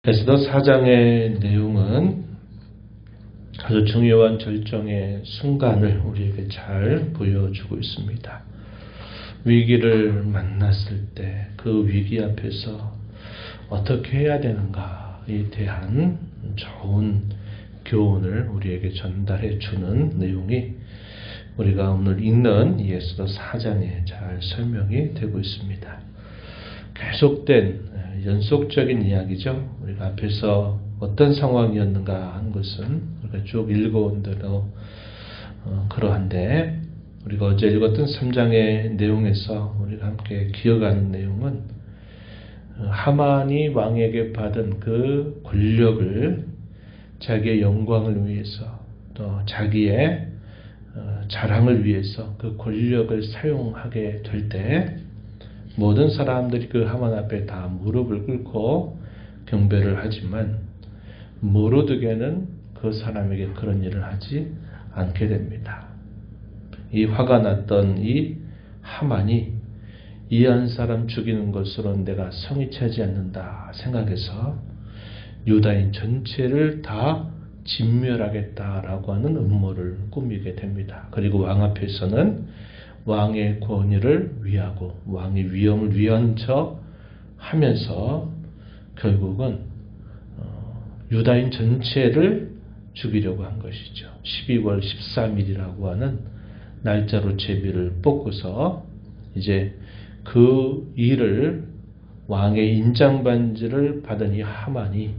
에스더 4장의 내용은 아주 중요한 결정의 순간을 우리에게 잘 보여주고 있습니다. 위기를 만났을 때 그 위기 앞에서 어떻게 해야 되는가에 대한 좋은 교훈을 우리에게 전달해 주는 내용이 우리가 오늘 읽는 이 에스더 4장에 잘 설명이 되고 있습니다. 계속된 연속적인 이야기죠. 우리가 앞에서 어떤 상황이었는가 하는 것은 우리가 쭉 읽어온 대로 그러한데, 우리가 어제 읽었던 3장의 내용에서 우리가 함께 기억하는 내용은 하만이 왕에게 받은 그 권력을 자기의 영광을 위해서 또 자기의 자랑을 위해서 그 권력을 사용하게 될 때 모든 사람들이 그 하만 앞에 다 무릎을 꿇고 경배를 하지만 모르드게는 그 사람에게 그런 일을 하지 않게 됩니다. 이 화가 났던 이 하만이 이 한 사람 죽이는 것으로 내가 성이 차지 않는다 생각해서 유다인 전체를 다 진멸하겠다라고 하는 음모를 꾸미게 됩니다. 그리고 왕 앞에서는 왕의 권위를 위하고 왕의 위엄을 위한 척 하면서 결국은 유다인 전체를 죽이려고 한 것이죠. 12월 13일이라고 하는 날짜로 제비를 뽑고서 이제 그 일을 왕의 인장반지를 받은 이 하만이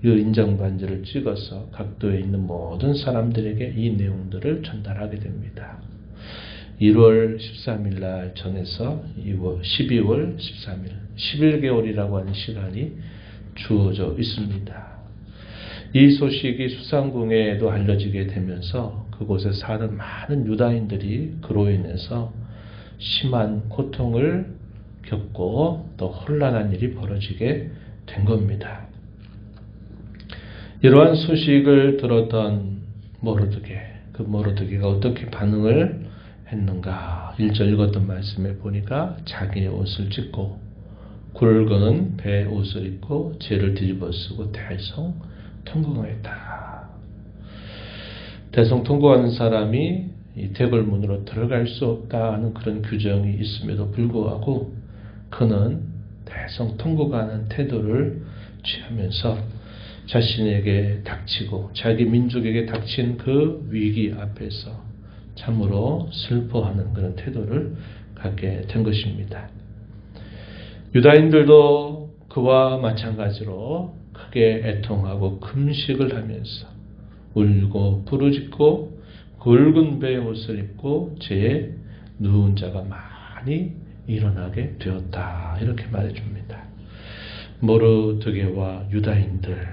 이 인장반지를 찍어서 각도에 있는 모든 사람들에게 이 내용들을 전달하게 됩니다. 1월 13일 날 전해서 12월 13일, 11개월이라고 하는 시간이 주어져 있습니다. 이 소식이 수상궁에도 알려지게 되면서 그곳에 사는 많은 유다인들이 그로 인해서 심한 고통을 겪고 또 혼란한 일이 벌어지게 된 겁니다. 이러한 소식을 들었던 모르드게, 그 모르드게가 어떻게 반응을 했는가? 1절 읽었던 말씀에 보니까 자기의 옷을 찢고 굵은 배 옷을 입고 죄를 뒤집어 쓰고 대성 통곡하였다. 대성 통곡하는 사람이 이 대궐문으로 들어갈 수 없다 하는 그런 규정이 있음에도 불구하고 그는 대성 통곡하는 태도를 취하면서 자신에게 닥치고 자기 민족에게 닥친 그 위기 앞에서 참으로 슬퍼하는 그런 태도를 갖게 된 것입니다. 유다인들도 그와 마찬가지로 크게 애통하고 금식을 하면서 울고 부르짖고 굵은 배의 옷을 입고 죄에 누운 자가 많이 일어나게 되었다. 이렇게 말해줍니다. 모르드게와 유다인들,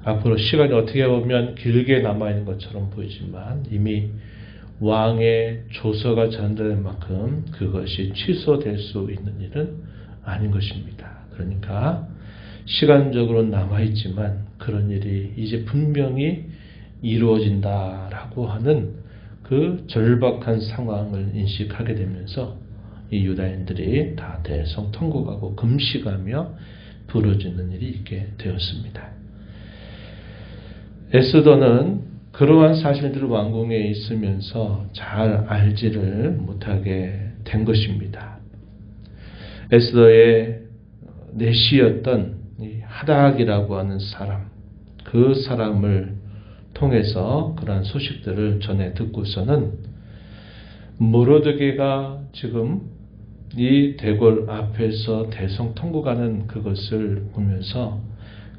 앞으로 시간이 어떻게 보면 길게 남아있는 것처럼 보이지만 이미 왕의 조서가 전달된 만큼 그것이 취소될 수 있는 일은 아닌 것입니다. 그러니까 시간적으로 남아있지만 그런 일이 이제 분명히 이루어진다라고 하는 그 절박한 상황을 인식하게 되면서 이 유다인들이 다 대성 통곡하고 금식하며 부르짖는 일이 있게 되었습니다. 에스더는 그러한 사실들을 왕궁에 있으면서 잘 알지를 못하게 된 것입니다. 에스더의 내시였던 하닥이라고 하는 사람, 그 사람을 통해서 그러한 소식들을 전해 듣고서는 모르드게가 지금 이 대궐 앞에서 대성 통곡하는 그것을 보면서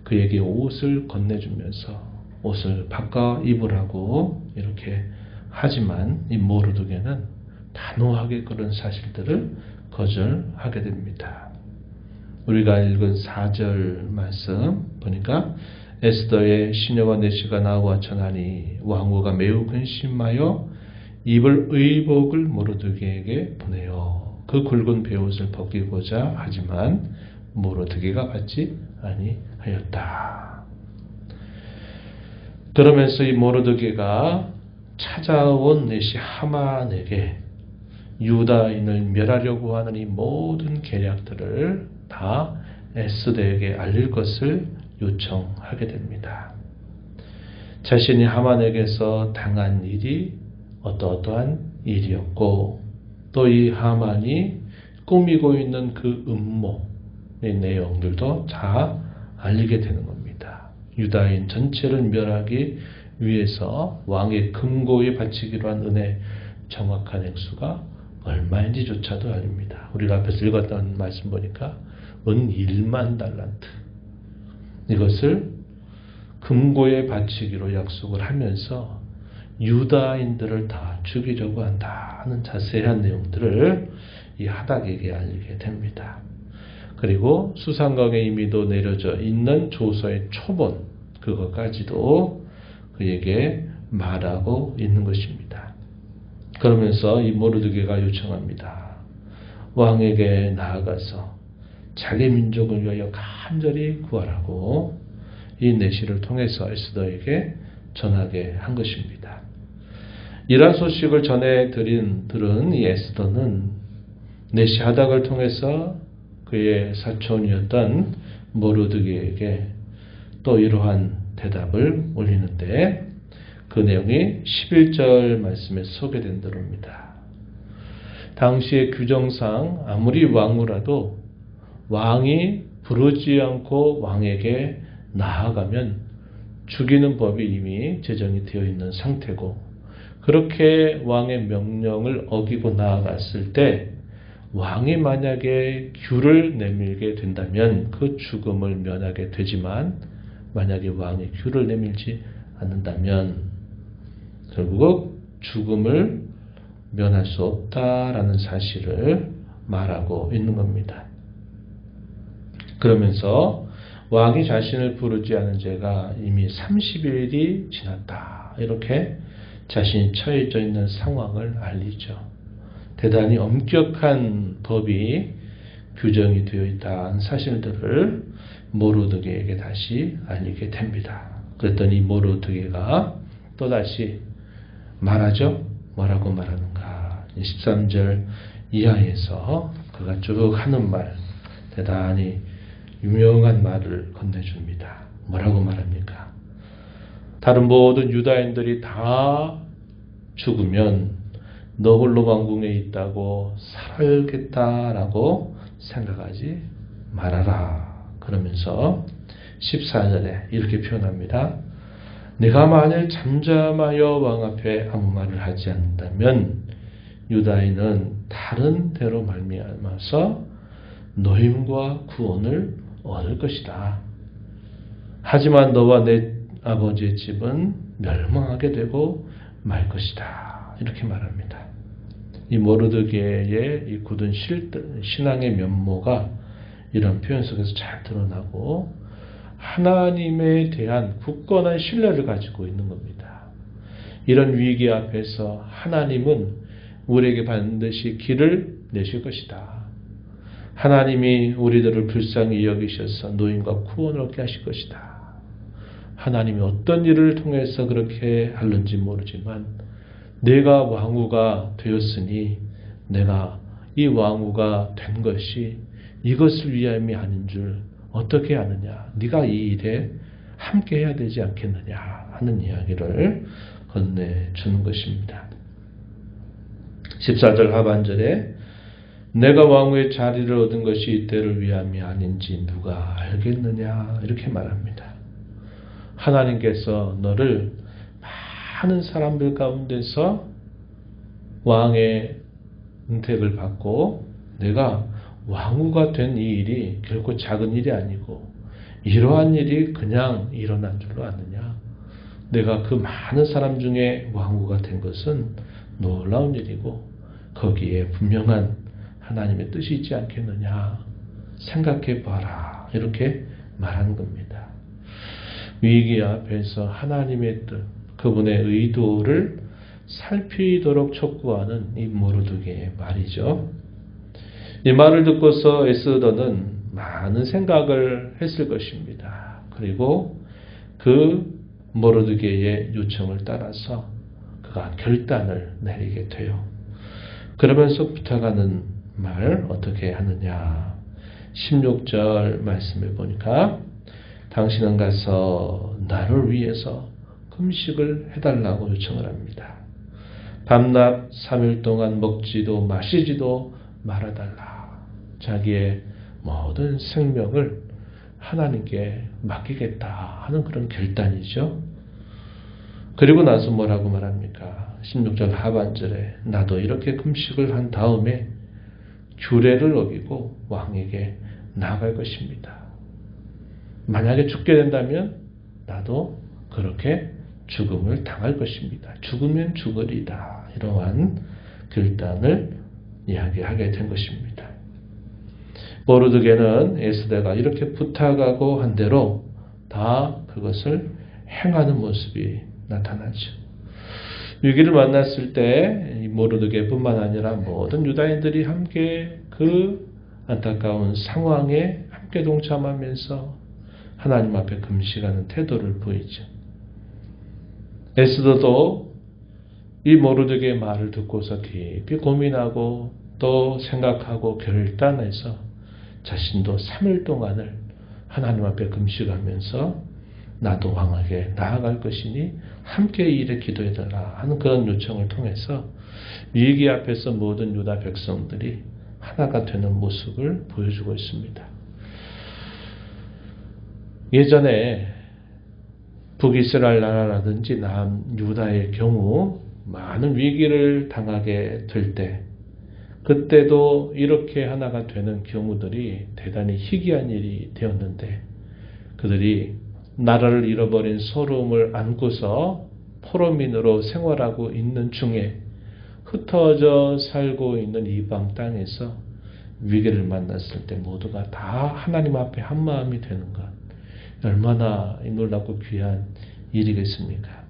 그에게 옷을 건네주면서 옷을 바꿔 입으라고 이렇게 하지만 이 모르드게는 단호하게 그런 사실들을 거절하게 됩니다. 우리가 읽은 4절 말씀 보니까 에스더의 시녀와 내시가 나와 전하니 왕후가 매우 근심하여 입을 의복을 모르드게에게 보내요. 그 굵은 베옷을 벗기고자 하지만 모르드게가 받지 아니하였다. 그러면서 이 모르드게가 찾아온 내시 하만에게 유다인을 멸하려고 하는 이 모든 계략들을 다 에스더에게 알릴 것을 요청하게 됩니다. 자신이 하만에게서 당한 일이 어떠어떠한 일이었고 또 이 하만이 꾸미고 있는 그 음모의 내용들도 다 알리게 되는 겁니다. 유다인 전체를 멸하기 위해서 왕의 금고에 바치기로 한 은혜 정확한 액수가 얼마인지조차도 알립니다. 우리가 앞에서 읽었던 말씀 보니까 은 1만 달란트 이것을 금고에 바치기로 약속을 하면서 유다인들을 다 죽이려고 한다는 자세한 내용들을 이 하닥에게 알리게 됩니다. 그리고 수상강에 이미도 내려져 있는 조서의 초본 그것까지도 그에게 말하고 있는 것입니다. 그러면서 이 모르드게가 요청합니다. 왕에게 나아가서 자기 민족을 위하여 간절히 구하라고 이 내시를 통해서 에스더에게 전하게 한 것입니다. 이러한 소식을 들은 이 에스더는 내시 하닥을 통해서 그의 사촌이었던 모르드게에게 또 이러한 대답을 올리는데 그 내용이 11절 말씀에 소개된 대로입니다. 당시의 규정상 아무리 왕후라도 왕이 부르지 않고 왕에게 나아가면 죽이는 법이 이미 제정이 되어 있는 상태고 그렇게 왕의 명령을 어기고 나아갔을 때 왕이 만약에 규를 내밀게 된다면 그 죽음을 면하게 되지만 만약에 왕이 규를 내밀지 않는다면 결국 죽음을 면할 수 없다라는 사실을 말하고 있는 겁니다. 그러면서 왕이 자신을 부르지 않은 지가 이미 30일이 지났다. 이렇게 자신이 처해져 있는 상황을 알리죠. 대단히 엄격한 법이 규정이 되어 있다는 사실들을 모르드게에게 다시 알리게 됩니다. 그랬더니 모르드게가 또다시 말하죠. 뭐라고 말하는가. 13절 이하에서 그가 쭉 하는 말, 대단히 유명한 말을 건네줍니다. 뭐라고 말합니까? 다른 모든 유다인들이 다 죽으면 너 홀로 왕궁에 있다고 살겠다라고 생각하지 말아라. 그러면서 14절에 이렇게 표현합니다. 내가 만일 잠잠하여 왕 앞에 아무 말을 하지 않는다면 유다인은 다른 데로 말미암아서 노임과 구원을 얻을 것이다. 하지만 너와 내 아버지의 집은 멸망하게 되고 말 것이다. 이렇게 말합니다. 이 모르드게의 이 굳은 신앙의 면모가 이런 표현 속에서 잘 드러나고 하나님에 대한 굳건한 신뢰를 가지고 있는 겁니다. 이런 위기 앞에서 하나님은 우리에게 반드시 길을 내실 것이다. 하나님이 우리들을 불쌍히 여기셔서 노임과 구원을 얻게 하실 것이다. 하나님이 어떤 일을 통해서 그렇게 하는지 모르지만 내가 왕후가 되었으니 내가 이 왕후가 된 것이 이것을 위함이 아닌 줄 어떻게 아느냐. 네가 이 일에 함께 해야 되지 않겠느냐 하는 이야기를 건네주는 것입니다. 14절 하반절에 내가 왕후의 자리를 얻은 것이 이때를 위함이 아닌지 누가 알겠느냐 이렇게 말합니다. 하나님께서 너를 많은 사람들 가운데서 왕의 은택을 받고 내가 왕후가 된 이 일이 결코 작은 일이 아니고 이러한 일이 그냥 일어난 줄로 아느냐. 내가 그 많은 사람 중에 왕후가 된 것은 놀라운 일이고 거기에 분명한 하나님의 뜻이 있지 않겠느냐. 생각해 봐라. 이렇게 말하는 겁니다. 위기 앞에서 하나님의 뜻, 그분의 의도를 살피도록 촉구하는 이 모르드게의 말이죠. 이 말을 듣고서 에스더는 많은 생각을 했을 것입니다. 그리고 그 모르드게의 요청을 따라서 그가 결단을 내리게 돼요. 그러면서 부탁하는 말 어떻게 하느냐. 16절 말씀을 보니까 당신은 가서 나를 위해서 금식을 해달라고 요청을 합니다. 밤낮 3일 동안 먹지도 마시지도 말아달라. 자기의 모든 생명을 하나님께 맡기겠다 하는 그런 결단이죠. 그리고 나서 뭐라고 말합니까? 16절 하반절에 나도 이렇게 금식을 한 다음에 규례를 어기고 왕에게 나아갈 것입니다. 만약에 죽게 된다면 나도 그렇게 죽음을 당할 것입니다. 죽으면 죽으리다. 이러한 결단을 이야기하게 된 것입니다. 모르드게는 에스더가 이렇게 부탁하고 한 대로 다 그것을 행하는 모습이 나타나죠. 위기를 만났을 때 모르드게뿐만 아니라 모든 유다인들이 함께 그 안타까운 상황에 함께 동참하면서 하나님 앞에 금식하는 태도를 보이죠. 에스더도 이 모르드게의 말을 듣고서 깊이 고민하고 또 생각하고 결단해서 자신도 3일 동안을 하나님 앞에 금식하면서 나도 왕에게 나아갈 것이니 함께 이 일에 기도해달라 하는 그런 요청을 통해서 위기 앞에서 모든 유다 백성들이 하나가 되는 모습을 보여주고 있습니다. 예전에 북이스라엘 나라라든지 남유다의 경우 많은 위기를 당하게 될 때 그때도 이렇게 하나가 되는 경우들이 대단히 희귀한 일이 되었는데 그들이 나라를 잃어버린 서러움을 안고서 포로민으로 생활하고 있는 중에 흩어져 살고 있는 이방 땅에서 위기를 만났을 때 모두가 다 하나님 앞에 한마음이 되는 것 얼마나 놀랍고 귀한 일이겠습니까?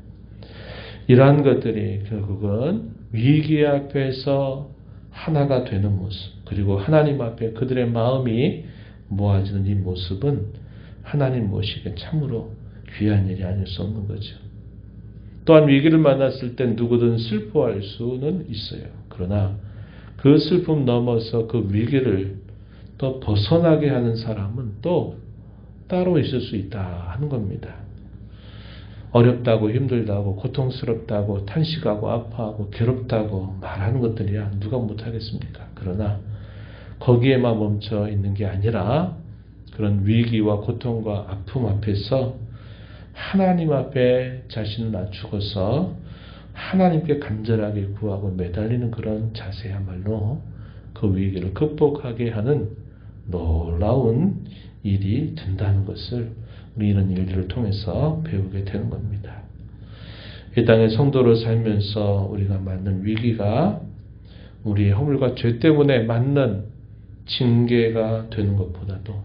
이러한 것들이 결국은 위기 앞에서 하나가 되는 모습 그리고 하나님 앞에 그들의 마음이 모아지는 이 모습은 하나님 모시기에 참으로 귀한 일이 아닐 수 없는 거죠. 또한 위기를 만났을 때 누구든 슬퍼할 수는 있어요. 그러나 그 슬픔 넘어서 그 위기를 또 벗어나게 하는 사람은 또 따로 있을 수 있다 하는 겁니다. 어렵다고 힘들다고 고통스럽다고 탄식하고 아파하고 괴롭다고 말하는 것들이야 누가 못하겠습니까? 그러나 거기에만 멈춰 있는 게 아니라 그런 위기와 고통과 아픔 앞에서 하나님 앞에 자신을 낮추고서 하나님께 간절하게 구하고 매달리는 그런 자세야말로 그 위기를 극복하게 하는 놀라운 일이 된다는 것을 우리 이런 일들을 통해서 배우게 되는 겁니다. 이 땅의 성도로 살면서 우리가 맞는 위기가 우리의 허물과 죄 때문에 맞는 징계가 되는 것보다도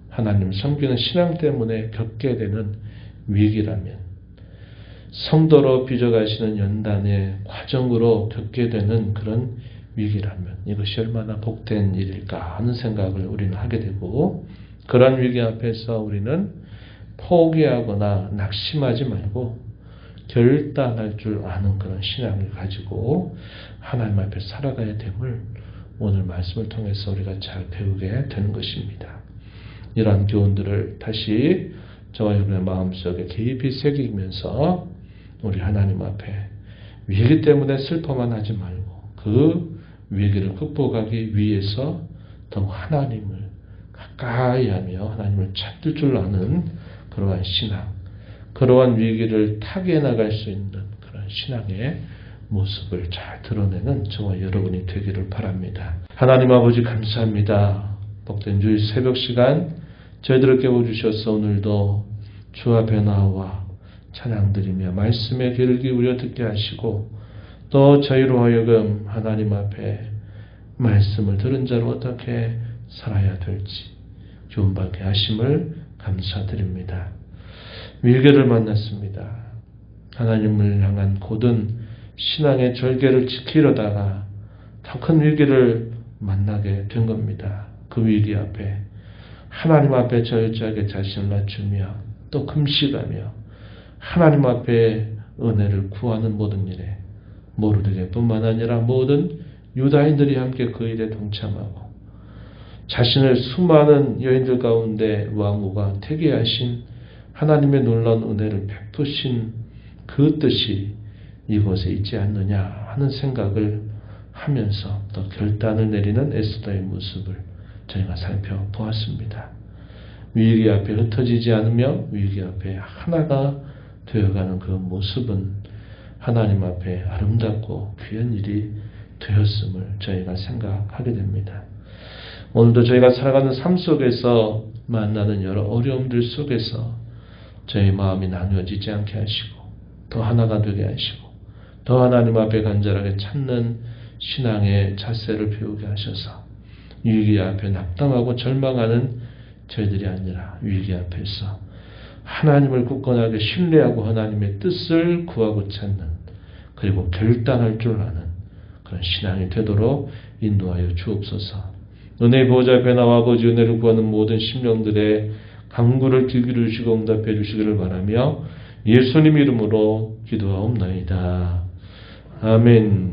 하나님 섬기는 신앙 때문에 겪게 되는 위기라면 성도로 빚어가시는 연단의 과정으로 겪게 되는 그런 위기라면 이것이 얼마나 복된 일일까 하는 생각을 우리는 하게 되고 그런 위기 앞에서 우리는 포기하거나 낙심하지 말고 결단할 줄 아는 그런 신앙을 가지고 하나님 앞에 살아가야 됨을 오늘 말씀을 통해서 우리가 잘 배우게 되는 것입니다. 이러한 교훈들을 다시 저와 여러분의 마음속에 깊이 새기면서 우리 하나님 앞에 위기 때문에 슬퍼만 하지 말고 그 위기를 극복하기 위해서 더욱 하나님을 가까이 하며 하나님을 찾을 줄 아는 그러한 신앙, 그러한 위기를 타개해 나갈 수 있는 그런 신앙의 모습을 잘 드러내는 저와 여러분이 되기를 바랍니다. 하나님 아버지 감사합니다. 복된 주일 새벽 시간 저희들을 깨워주셔서 오늘도 주 앞에 나와 찬양드리며 말씀에 귀를 기울여 듣게 하시고 또 저희로 하여금 하나님 앞에 말씀을 들은 자로 어떻게 살아야 될지 교훈받게 하심을 감사드립니다. 위기를 만났습니다. 하나님을 향한 고든 신앙의 절개를 지키려다가 더 큰 위기를 만나게 된 겁니다. 그 위기 앞에 하나님 앞에 절제하게 자신을 낮추며 또 금식하며 하나님 앞에 은혜를 구하는 모든 일에 모르드게뿐만 아니라 모든 유다인들이 함께 그 일에 동참하고 자신을 수많은 여인들 가운데 왕후가 되게 하신 하나님의 놀라운 은혜를 베푸신 그 뜻이 이곳에 있지 않느냐 하는 생각을 하면서 또 결단을 내리는 에스더의 모습을 저희가 살펴보았습니다. 위기 앞에 흩어지지 않으며 위기 앞에 하나가 되어가는 그 모습은 하나님 앞에 아름답고 귀한 일이 되었음을 저희가 생각하게 됩니다. 오늘도 저희가 살아가는 삶 속에서 만나는 여러 어려움들 속에서 저희 마음이 나누어지지 않게 하시고 더 하나가 되게 하시고 더 하나님 앞에 간절하게 찾는 신앙의 자세를 배우게 하셔서 위기 앞에 낙담하고 절망하는 저희들이 아니라 위기 앞에서 하나님을 굳건하게 신뢰하고 하나님의 뜻을 구하고 찾는 그리고 결단할 줄 아는 그런 신앙이 되도록 인도하여 주옵소서. 은혜의 보좌 앞에 나와 아버지 은혜를 구하는 모든 심령들의 간구를 귀 기울이시고 응답해 주시기를 바라며 예수님 이름으로 기도하옵나이다. 아멘.